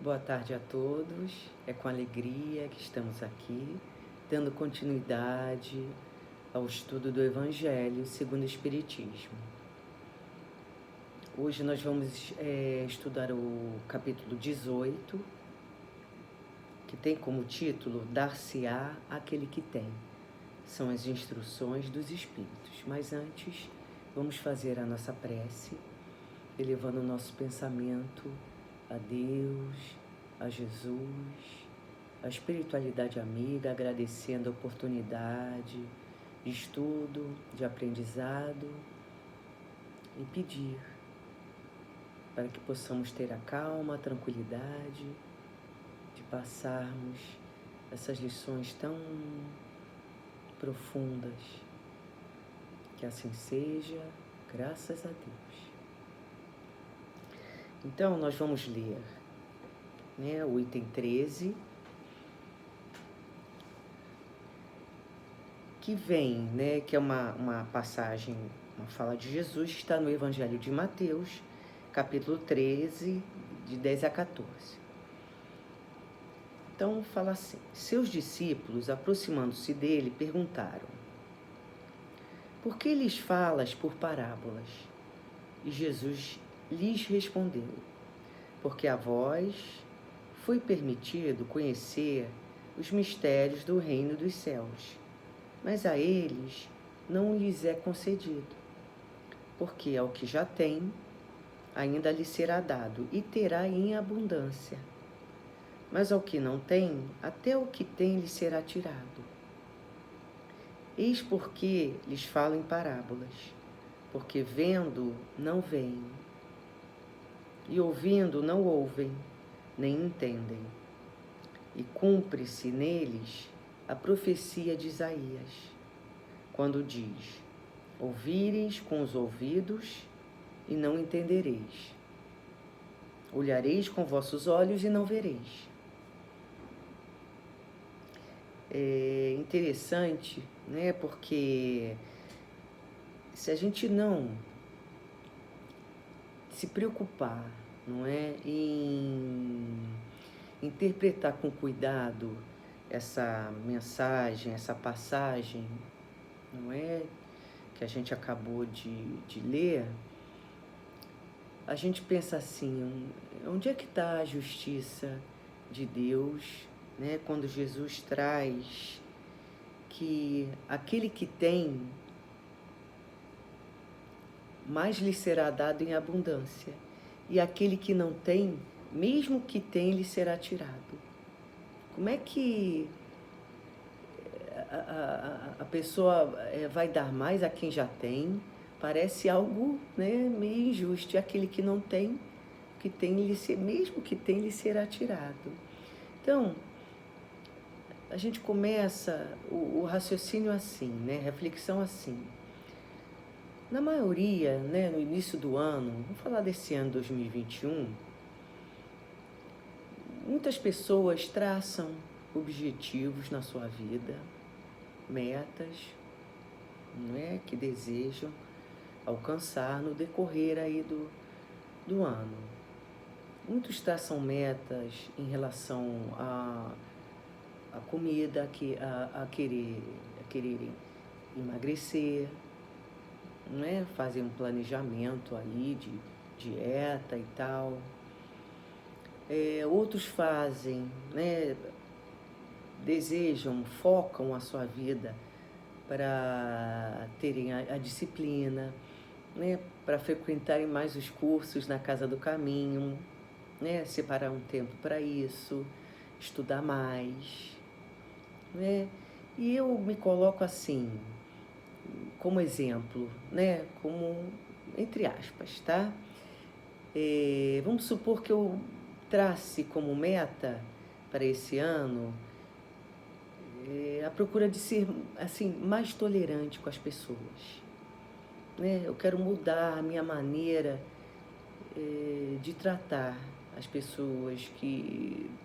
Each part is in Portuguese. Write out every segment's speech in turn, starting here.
Boa tarde a todos. É com alegria que estamos aqui, dando continuidade ao estudo do Evangelho segundo o Espiritismo. Hoje nós vamos estudar o capítulo 18, que tem como título Dar-se-á àquele que tem. São as instruções dos Espíritos. Mas antes, vamos fazer a nossa prece, elevando o nosso pensamento a Deus, a Jesus, a espiritualidade amiga, agradecendo a oportunidade de estudo, de aprendizado e pedir para que possamos ter a calma, a tranquilidade de passarmos essas lições tão profundas. Que assim seja, graças a Deus. Então, nós vamos ler, o item 13, que vem, que é uma passagem, uma fala de Jesus, que está no Evangelho de Mateus, capítulo 13, de 10 a 14. Então, fala assim: seus discípulos, aproximando-se dele, perguntaram: por que lhes falas por parábolas? E Jesus lhes respondeu: porque a vós foi permitido conhecer os mistérios do reino dos céus, mas a eles não lhes é concedido, porque ao que já tem, ainda lhe será dado, e terá em abundância. Mas ao que não tem, até o que tem lhe será tirado. Eis porque lhes falo em parábolas, porque vendo não veem, e ouvindo não ouvem, nem entendem. E cumpre-se neles a profecia de Isaías, quando diz: ouvireis com os ouvidos e não entendereis. Olhareis com vossos olhos e não vereis. É interessante, porque se a gente não se preocupar, em interpretar com cuidado essa mensagem, essa passagem, que a gente acabou de ler, a gente pensa assim: onde é que está a justiça de Deus, quando Jesus traz que aquele que tem, mais lhe será dado em abundância, e aquele que não tem, mesmo que tem, lhe será tirado. Como é que a pessoa vai dar mais a quem já tem? Parece algo, meio injusto. E aquele que não tem, que tem, mesmo que tem, lhe será tirado. Então, a gente começa o raciocínio assim, reflexão assim. Na maioria, no início do ano, vamos falar desse ano 2021, muitas pessoas traçam objetivos na sua vida, metas, que desejam alcançar no decorrer aí do ano. Muitos traçam metas em relação à comida, a quererem emagrecer, fazer um planejamento aí de dieta e tal. Outros fazem, desejam, focam a sua vida para terem a disciplina, para frequentarem mais os cursos na Casa do Caminho, separar um tempo para isso, estudar mais, E eu me coloco assim, como exemplo, como entre aspas, tá? Vamos supor que eu trace como meta para esse ano a procura de ser assim mais tolerante com as pessoas, Eu quero mudar a minha maneira de tratar as pessoas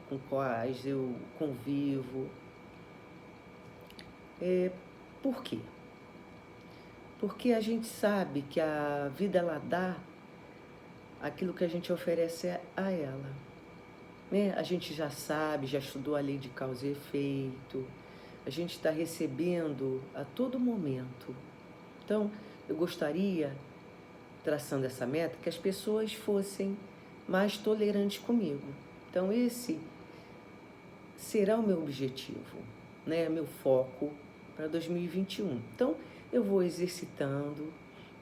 com quais eu convivo. Por quê? Porque a gente sabe que a vida ela dá aquilo que a gente oferece a ela. né? A gente já sabe, já estudou a lei de causa e efeito, a gente está recebendo a todo momento. Então, eu gostaria, traçando essa meta, que as pessoas fossem mais tolerantes comigo. Então, esse será o meu objetivo, né? Meu foco para 2021. Então, eu vou exercitando,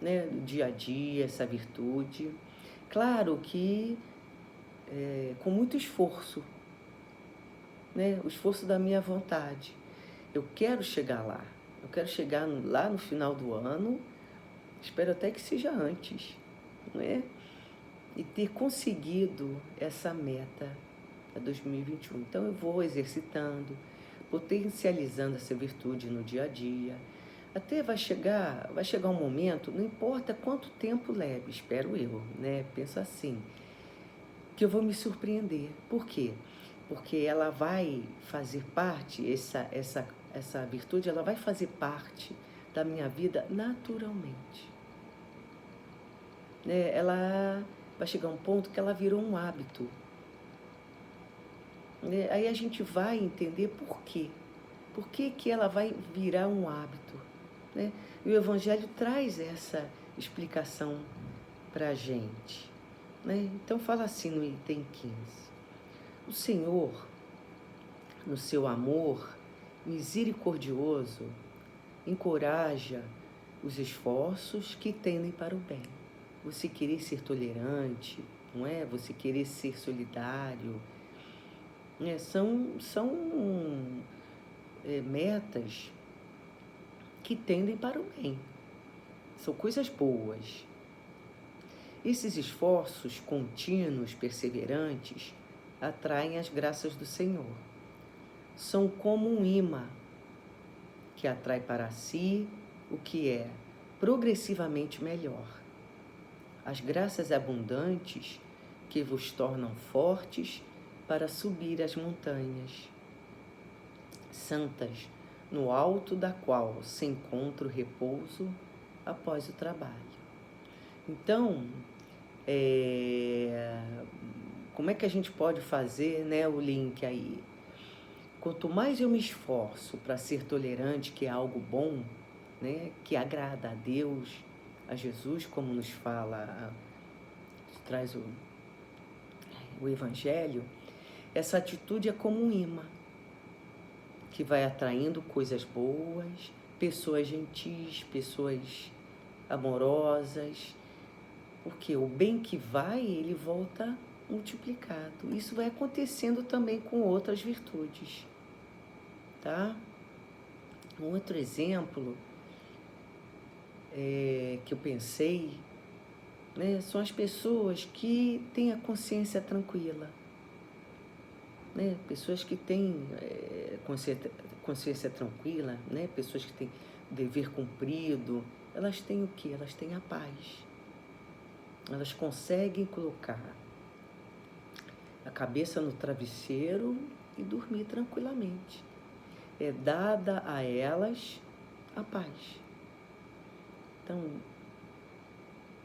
né, dia a dia essa virtude. Claro que com muito esforço, né? O esforço da minha vontade. Eu quero chegar lá. Eu quero chegar lá no final do ano, espero até que seja antes, não é? E ter conseguido essa meta para 2021. Então eu vou exercitando, potencializando essa virtude no dia a dia. Até vai chegar um momento, não importa quanto tempo leve, espero eu, né? Penso assim, que eu vou me surpreender. Por quê? Porque ela vai fazer parte, essa virtude, ela vai fazer parte da minha vida naturalmente. Né? Ela vai chegar a um ponto que ela virou um hábito. Né? Aí a gente vai entender por quê. Por que que ela vai virar um hábito? Né? E o Evangelho traz essa explicação para a gente. Né? Então fala assim no item 15. O Senhor, no seu amor misericordioso, encoraja os esforços que tendem para o bem. Você querer ser tolerante, não é? Você querer ser solidário, né? São metas que tendem para o bem. São coisas boas. Esses esforços contínuos, perseverantes, atraem as graças do Senhor. São como um imã que atrai para si o que é progressivamente melhor. As graças abundantes que vos tornam fortes para subir as montanhas, santas, no alto da qual se encontra o repouso após o trabalho. Então, como é que a gente pode fazer, né, o link aí? Quanto mais eu me esforço para ser tolerante, que é algo bom, né, que agrada a Deus, a Jesus, como nos fala, traz o Evangelho, essa atitude é como um imã que vai atraindo coisas boas, pessoas gentis, pessoas amorosas, porque o bem que vai, ele volta multiplicado. Isso vai acontecendo também com outras virtudes, tá? Um outro exemplo que eu pensei, né, são as pessoas que têm a consciência tranquila, né? Pessoas que têm consciência tranquila, né? Pessoas que têm dever cumprido, elas têm o quê? Elas têm a paz. Elas conseguem colocar a cabeça no travesseiro e dormir tranquilamente. É dada a elas a paz. Então,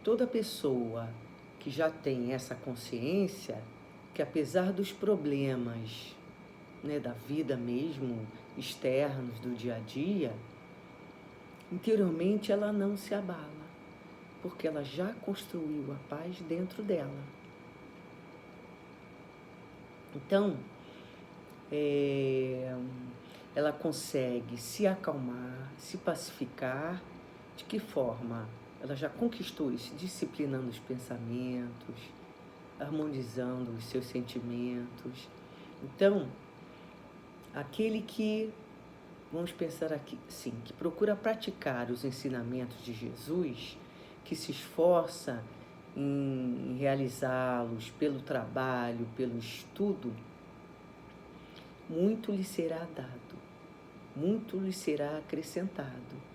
toda pessoa que já tem essa consciência, que apesar dos problemas, né, da vida mesmo, externos, do dia a dia, interiormente ela não se abala, porque ela já construiu a paz dentro dela. Então, ela consegue se acalmar, se pacificar. De que forma? Ela já conquistou isso, disciplinando os pensamentos, harmonizando os seus sentimentos. Então, aquele que, vamos pensar aqui, sim, que procura praticar os ensinamentos de Jesus, que se esforça em realizá-los pelo trabalho, pelo estudo, muito lhe será dado, muito lhe será acrescentado.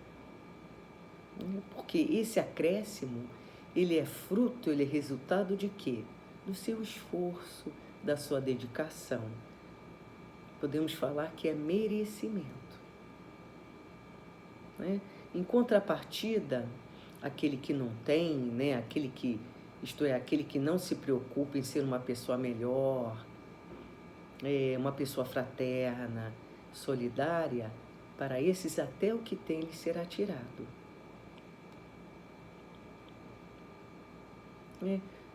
Porque esse acréscimo, ele é fruto, ele é resultado de quê? Do seu esforço, da sua dedicação. Podemos falar que é merecimento. Né? Em contrapartida, aquele que não tem, né? Aquele que não se preocupa em ser uma pessoa melhor, uma pessoa fraterna, solidária, para esses até o que tem lhe será tirado.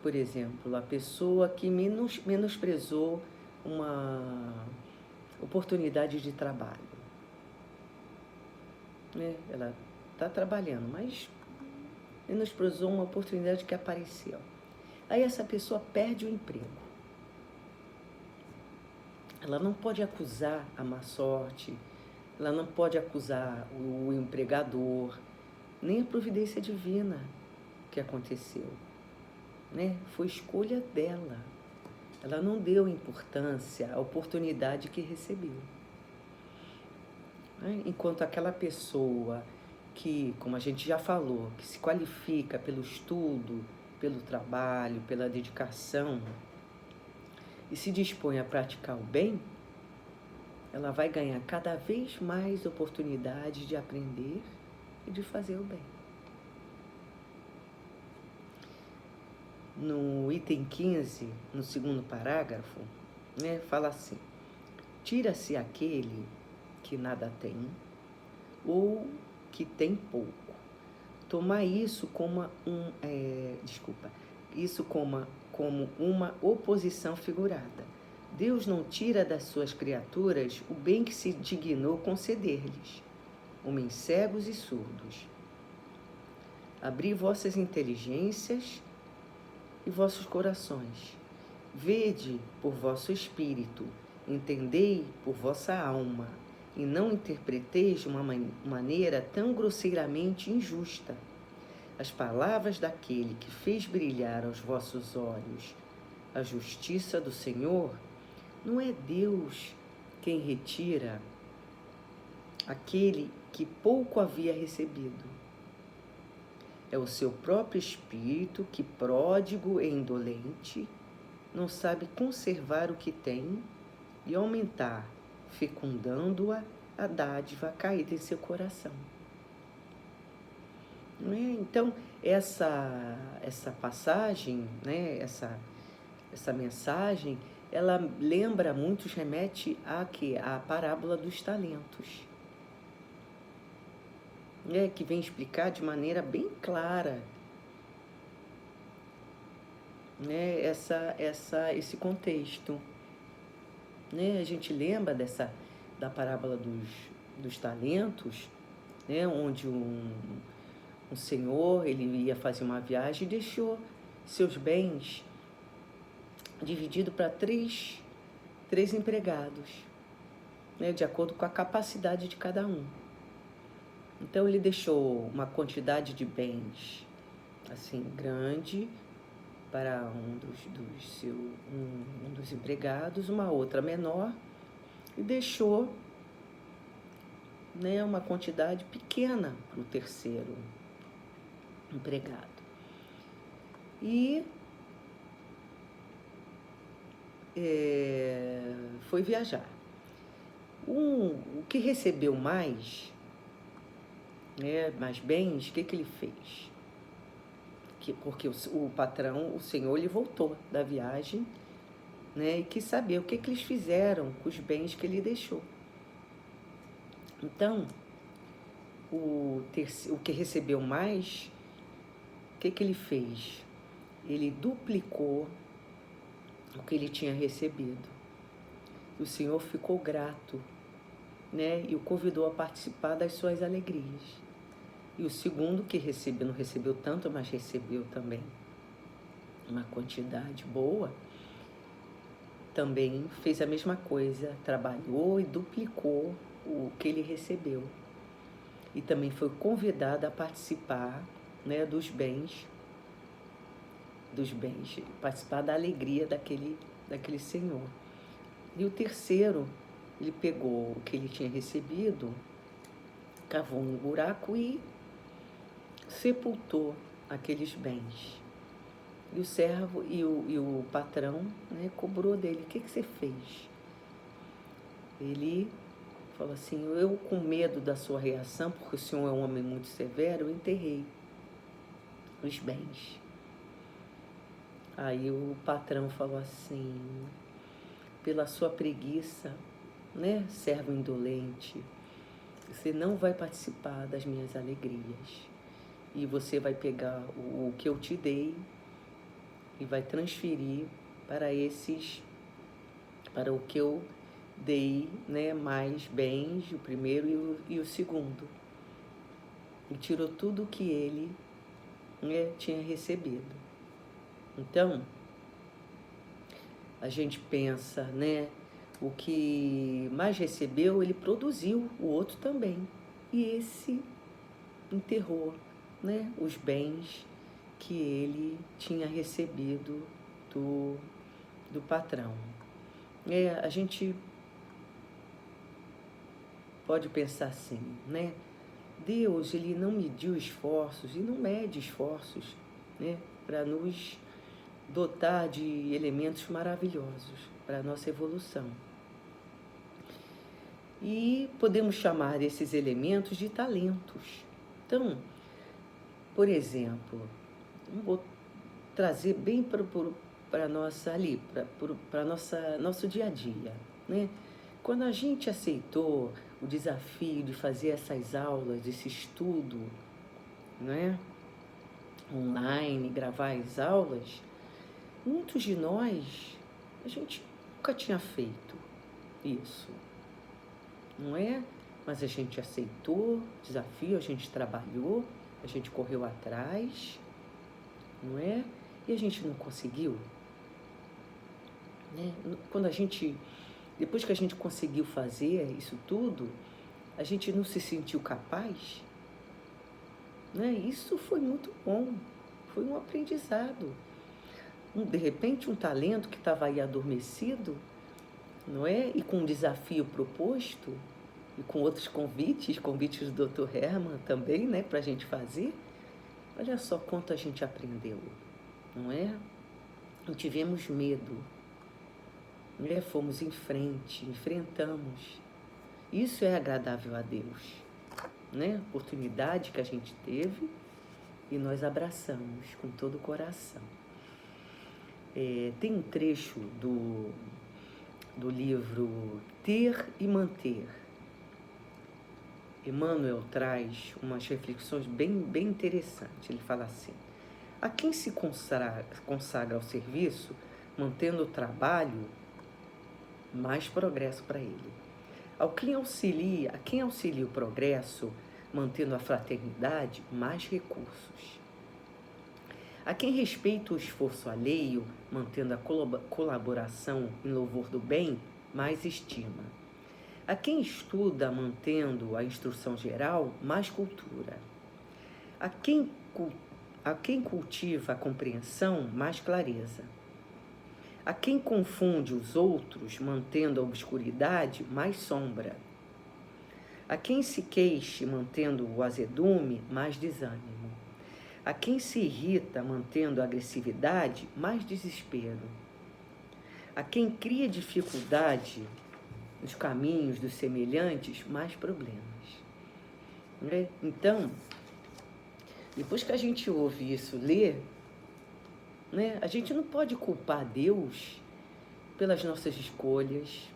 Por exemplo, a pessoa que menosprezou uma oportunidade de trabalho. Ela está trabalhando, mas menosprezou uma oportunidade que apareceu. Aí essa pessoa perde o emprego. Ela não pode acusar a má sorte, ela não pode acusar o empregador, nem a providência divina que aconteceu. Foi escolha dela. Ela não deu importância à oportunidade que recebeu. Enquanto aquela pessoa que, como a gente já falou, que se qualifica pelo estudo, pelo trabalho, pela dedicação e se dispõe a praticar o bem, ela vai ganhar cada vez mais oportunidade de aprender e de fazer o bem. No item 15, no segundo parágrafo, fala assim: tira-se aquele que nada tem ou que tem pouco. Tomar isso como como uma oposição figurada. Deus não tira das suas criaturas o bem que se dignou conceder-lhes, homens cegos e surdos. Abri vossas inteligências e vossos corações. Vede por vosso espírito, entendei por vossa alma, e não interpreteis de uma maneira tão grosseiramente injusta as palavras daquele que fez brilhar aos vossos olhos a justiça do Senhor. Não é Deus quem retira aquele que pouco havia recebido. É o seu próprio espírito que, pródigo e indolente, não sabe conservar o que tem e aumentar, fecundando-a, a dádiva caída em seu coração. Então, essa passagem, essa mensagem, ela lembra muito, remete à parábola dos talentos, que vem explicar de maneira bem clara esse contexto. A gente lembra da parábola dos talentos, onde um senhor, ele ia fazer uma viagem e deixou seus bens dividido para três empregados, de acordo com a capacidade de cada um. Então ele deixou uma quantidade de bens assim grande para um dos empregados, uma outra menor, e deixou uma quantidade pequena para o terceiro empregado. E foi viajar. O que recebeu mais bens, o que ele fez? Porque o patrão, o senhor, ele voltou da viagem, e quis saber o que eles fizeram com os bens que ele deixou. Então, o que recebeu mais, o que ele fez? Ele duplicou o que ele tinha recebido. O senhor ficou grato, e o convidou a participar das suas alegrias. E o segundo, que não recebeu tanto, mas recebeu também uma quantidade boa, também fez a mesma coisa, trabalhou e duplicou o que ele recebeu. E também foi convidado a participar dos bens, participar da alegria daquele senhor. E o terceiro, ele pegou o que ele tinha recebido, cavou um buraco e sepultou aqueles bens. E o servo e o patrão cobrou dele: o que você fez? Ele falou assim: eu, com medo da sua reação, porque o senhor é um homem muito severo, eu enterrei os bens. Aí o patrão falou assim: pela sua preguiça, né, servo indolente, você não vai participar das minhas alegrias. E você vai pegar o que eu te dei e vai transferir para o que eu dei, né, mais bens, o primeiro e o segundo. E tirou tudo o que ele, né, tinha recebido. Então, a gente pensa, né, o que mais recebeu, ele produziu, o outro também. E esse enterrou, né, os bens que ele tinha recebido do patrão. A gente pode pensar assim, né? Deus, ele não mediu esforços e não mede esforços, né, para nos dotar de elementos maravilhosos para a nossa evolução. E podemos chamar esses elementos de talentos. Então, por exemplo, vou trazer bem para nosso dia a dia, né? Quando a gente aceitou o desafio de fazer essas aulas, esse estudo, né, online, gravar as aulas, muitos de nós, a gente nunca tinha feito isso, não é? Mas a gente aceitou o desafio, a gente trabalhou, a gente correu atrás, não é? E a gente não conseguiu, né? Depois que a gente conseguiu fazer isso tudo, a gente não se sentiu capaz, né? Isso foi muito bom, foi um aprendizado. De repente, um talento que estava aí adormecido, não é? E com um desafio proposto, e com outros convites do Dr. Herman também, né, para a gente fazer. Olha só quanto a gente aprendeu, não é? Não tivemos medo, né? Fomos em frente, enfrentamos. Isso é agradável a Deus, né? Oportunidade que a gente teve e nós abraçamos com todo o coração. Tem um trecho do livro Ter e Manter. Emmanuel traz umas reflexões bem interessantes. Ele fala assim: a quem se consagra ao serviço, mantendo o trabalho, mais progresso para ele. A quem auxilia o progresso, mantendo a fraternidade, mais recursos. A quem respeita o esforço alheio, mantendo a colaboração em louvor do bem, mais estima. A quem estuda, mantendo a instrução geral, mais cultura. A quem cultiva a compreensão, mais clareza. A quem confunde os outros, mantendo a obscuridade, mais sombra. A quem se queixe, mantendo o azedume, mais desânimo. A quem se irrita, mantendo a agressividade, mais desespero. A quem cria dificuldade nos caminhos dos semelhantes, mais problemas. Né? Então, depois que a gente ouve isso, lê, né, a gente não pode culpar Deus pelas nossas escolhas,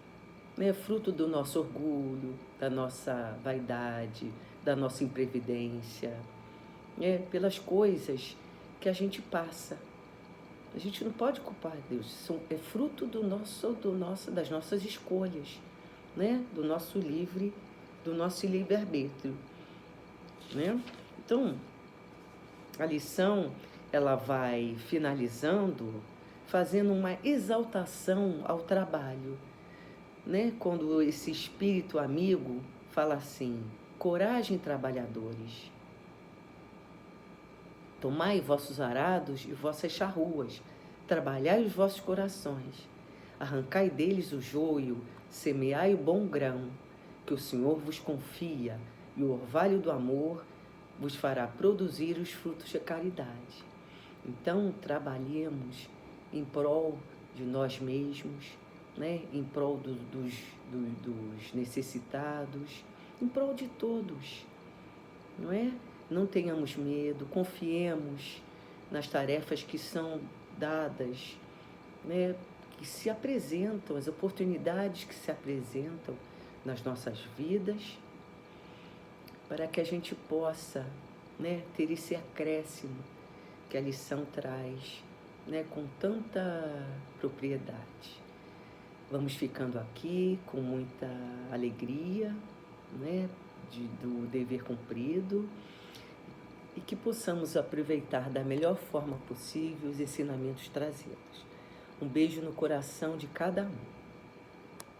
né, fruto do nosso orgulho, da nossa vaidade, da nossa imprevidência, né, pelas coisas que a gente passa. A gente não pode culpar Deus, é fruto das nossas escolhas, né, do nosso livre-arbítrio, né? Então, a lição, ela vai finalizando, fazendo uma exaltação ao trabalho, né? Quando esse espírito amigo fala assim: coragem, trabalhadores, tomai vossos arados e vossas charruas, trabalhai os vossos corações, arrancai deles o joio, semeai o bom grão, que o Senhor vos confia, e o orvalho do amor vos fará produzir os frutos de caridade. Então, trabalhemos em prol de nós mesmos, né? Em prol dos necessitados, em prol de todos, não é? Não tenhamos medo, confiemos nas tarefas que são dadas, né? que se apresentam, as oportunidades que se apresentam nas nossas vidas, para que a gente possa, né, ter esse acréscimo que a lição traz, né, com tanta propriedade. Vamos ficando aqui com muita alegria, né, do dever cumprido, e que possamos aproveitar da melhor forma possível os ensinamentos trazidos. Um beijo no coração de cada um.